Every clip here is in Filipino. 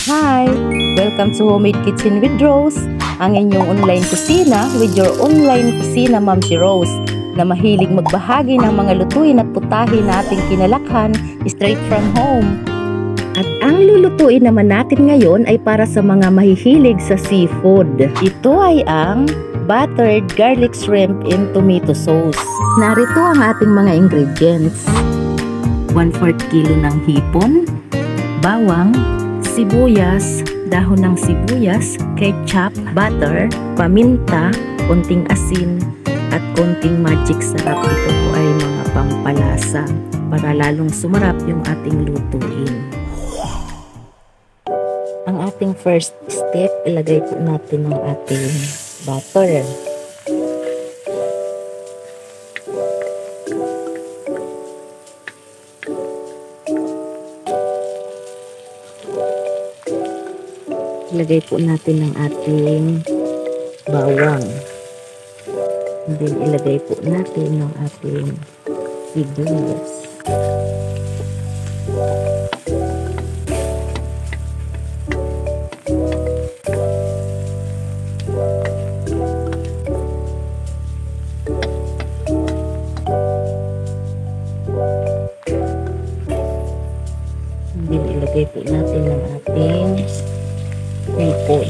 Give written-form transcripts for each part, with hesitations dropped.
Hi! Welcome to Homemade Kitchen with Rose, ang inyong online kusina with your online kusina Ma'am si Rose, na mahilig magbahagi ng mga lutuin at putahe na ating kinalakhan straight from home. At ang lulutuin naman natin ngayon ay para sa mga mahihilig sa seafood. Ito ay ang buttered garlic shrimp in tomato sauce. Narito ang ating mga ingredients. 1/4 kilo ng hipon, bawang, sibuyas, dahon ng sibuyas, ketchup, butter, paminta, konting asin, at konting magic sarap. Ito po ay mga pampalasa para lalong sumarap yung ating lutuin. Ang ating first step, ilagay po natin ang ating butter. Ilagay po natin ang ating bawang. And then ilagay po natin ang ating sibuyas. And then ilagay po natin ang ating hipon.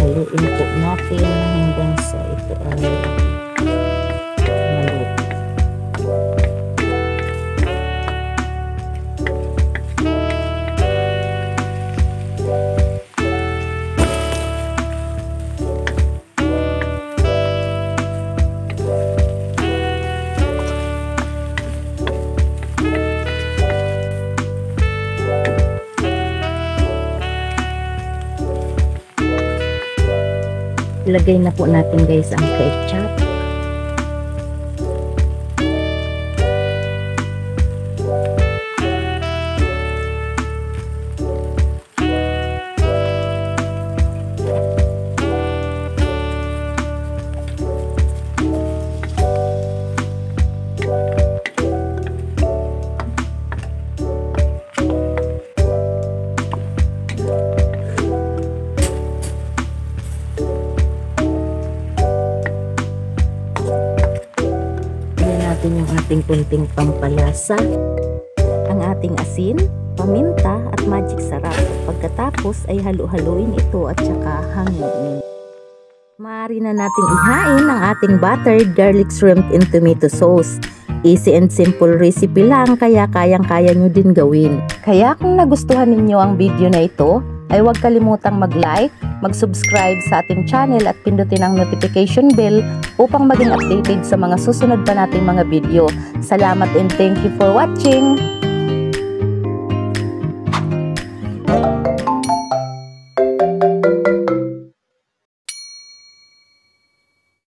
Haluin po natin hanggang sa ito ay maluto. Ilagay na po natin guys ang ketchup. Yung ating kunting pampalasa, ang ating asin, paminta at magic sarap. Pagkatapos ay halu-haluin ito at saka hangin. Maaari na nating ihain ang ating buttered garlic shrimp in tomato sauce. Easy and simple recipe lang, kaya kayang-kaya nyo din gawin. Kaya kung nagustuhan ninyo ang video na ito, ay huwag kalimutang mag-like, mag-subscribe sa ating channel at pindutin ang notification bell upang maging updated sa mga susunod pa nating mga video. Salamat and thank you for watching!